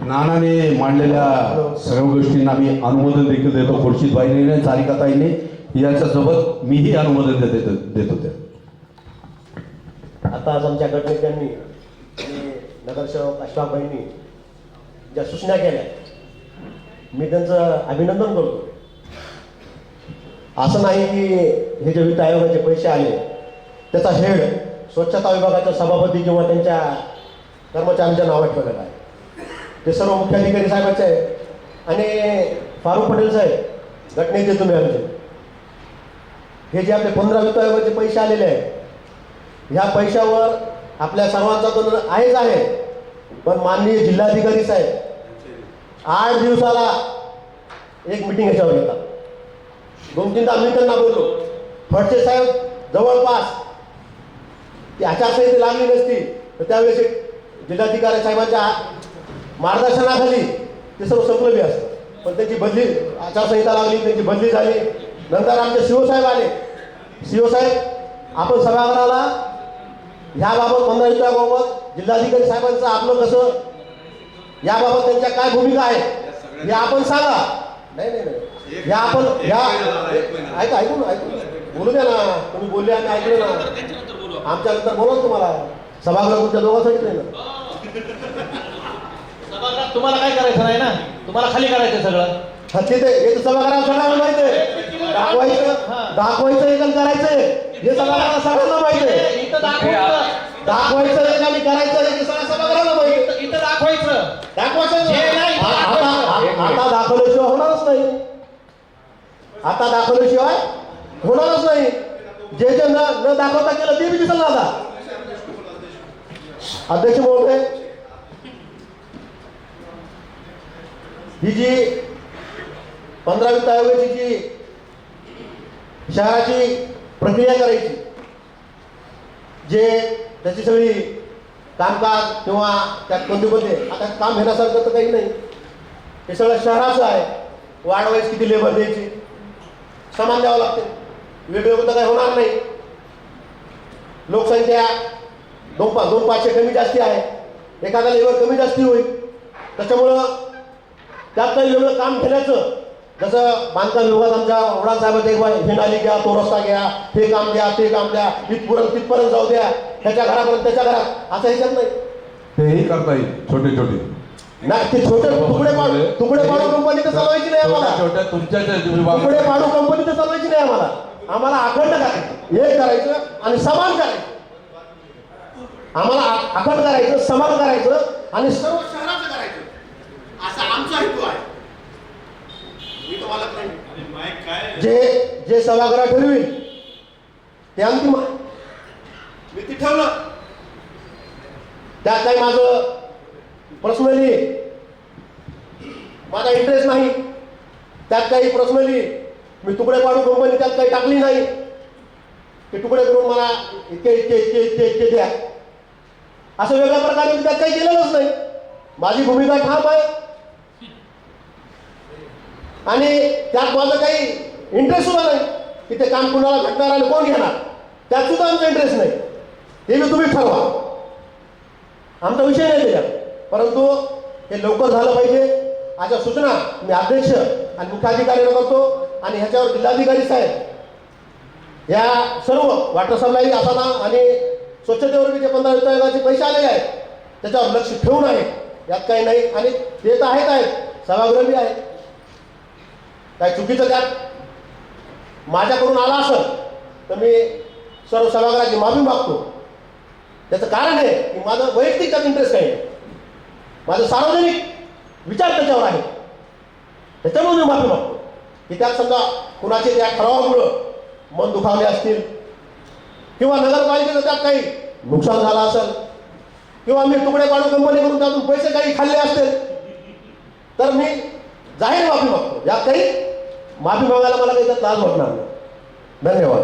नानाने मांडलेल्या सर्व गोष्टींना मी अनुमोदन देखील देतो. खुर्शीदबाईंनी सारिकाताईंनी याच्यासोबत मीही अनुमोदन देतो. त्या आता आज आमच्या गटनेत्यांनी आणि नगरसेवक अशफाकबाईंनी ज्या सूचना केल्या मी त्यांचं अभिनंदन करतो. असं नाही की हे जे वित्त आयोगाचे पैसे आले त्याचा हेड स्वच्छता विभागाच्या सभापती किंवा त्यांच्या कर्मचाऱ्यांच्या नावात ठेवलेला आहे. ते सर्व मुख्याधिकारी साहेबांचे आहे. आणि फारुख पटेल साहेब गटनेते तुम्ही आमचे हे जे आपले 15 वित्त आयोगाचे पैसे आलेले आहेत ह्या पैशावर आपल्या सर्वांचा तो आहेच आहे. पण माननीय जिल्हाधिकारी साहेब 8 दिवसाला एक मिटिंग याच्यावर घेतात. 2-3दा मी त्यांना बोललो. फडसे साहेब जवळपास ती आचारसंहिता लागली नसती तर त्यावेळेस जिल्हाधिकारी साहेबांच्या मार्गदर्शनाखाली ते सर्व संपलं बी असतं. पण त्यांची बदली आचारसंहिता लागली, त्यांची बदली झाली. नंतर आमचे सीओ साहेब आले. सीओ साहेब आपण सभागृहाला ह्याबाबत 15 विभागाबाबत जिल्हाधिकारी साहेबांचं आपलं कसं याबाबत त्यांच्या काय भूमिका आहे हे आपण सांगा. नाही ह्या आपण ह्या ऐकून बोलू द्या ना. तुम्ही बोलले आम्ही ऐकलं ना. आमच्या नंतर बोला तुम्हाला सभागृह तुमच्या दोघांसाठी नाही ना. सभागृहात तुम्हाला काय करायचं नाही ना. तुम्हाला खाली करायचं सगळं. तिथे सभागृहात सगळ्यांना माहिती आहे. दाखवायचं एकल करायचंय हे सभागृहाला सगळ्यांना माहिती आहे. इथं दाखवायचं एक आणि करायचं हे सगळ्या सभागृहाला माहिती आहे. इथं दाखवायचं आता दाखवल्याशिवाय होणारच नाही. आता दाखवल्याशिवाय होणारच नाही. जे जे न दाखवता केलं ते बी दिसल ना. आता अध्यक्ष महोदय ही जी 15 वित्त आयोगाची जी शहराची प्रक्रिया करायची जे त्याची सगळी कामकाज किंवा त्यात कोणते आता काम घेण्यासारखं तर काही नाही. हे सगळं शहराचं आहे. वाढवायच किती लेबर द्यायची समान द्यावं लागते. वेगवेगळं तर काही होणार नाही. लोकसंख्या 2-500 कमी जास्ती आहे. एखादा लेबर कमी जास्ती होईल. त्याच्यामुळं त्यात काही वेगळं काम घेण्याचं जसं बांधकाम विभागात आमच्या वडा साहेबांचं एक हे नाली घ्या, तो रस्ता घ्या, हे काम द्या, ते काम द्या, तिथपर्यंत जाऊ द्या, त्याच्या घरापर्यंत त्याच्या घरात असं ह्याच्यात नाही. तेही करता येईल छोटे नाही. ते छोटे तुकडे पाडू कंपनी तर चालवायची नाही आम्हाला. छोट्या तुमच्या तुकडे पाडू कंपनी तर चालवायची नाही आम्हाला. आम्हाला अखंड करायचं, एक करायचं आणि समान करायचं. आम्हाला अखंड करायचं, समान करायचं आणि सर्व शहराचं करायचं असा आमचा हेतू आहे. मी तुम्हाला जे सभागृह ठरविल ते अंतिम मी ते ठेवलं. त्यात काही माझं पर्सनली माझा इंटरेस्ट नाही. त्यात काही पर्सनली मी तुकडे पाडू कंपनी त्यात काही टाकली नाही. ते तुकडे करून मला इतके द्या असं वेगळ्या प्रकारे मी त्यात काही केलेलंच नाही. माझी भूमिका ठाम आहे आणि त्यात माझं काही इंटरेस्ट सुद्धा नाही की ते काम कुणाला भेटणार आणि कोण घेणार त्यात सुद्धा आमचा इंटरेस्ट नाही. हे मी तुम्ही ठरवा. आमचा विषय नाही त्याच्यात. परंतु हे लवकर झालं पाहिजे अशा सूचना मी अध्यक्ष आणि मुख्याधिकाऱ्यांना करतो. आणि ह्याच्यावर जिल्हाधिकारी साहेब या सर्व वॉटर सप्लाय असाना आणि स्वच्छतेवर जे 15 वित्त आयोगाचे पैसे आलेले आहेत त्याच्यावर लक्ष ठेवून आहे. यात काही नाही. आणि ते तर आहेत सभागृह बी आहे. काही चुकीचं त्यात माझ्याकडून आला असेल तर मी सर्व सभागृहाची माफी मागतो. त्याचं कारण आहे की माझं वैयक्तिक त्यात इंटरेस्ट काही नाही. माझं सार्वजनिक विचार त्याच्यावर आहे. त्याच्यामुळे मी माफी मागतो की त्यात समजा कुणाचे त्या ठरावामुळं मन दुखावले असतील किंवा नगरपालिकेचं त्यात काही नुकसान झालं असेल किंवा मी तुकडे पाडू कंपनी करून त्यातून पैसे काही खाल्ले असतील तर मी जाहीर माफी मागतो. यात काही माफी मागायला मला काही त्यात लाज वाटणार नाही. धन्यवाद.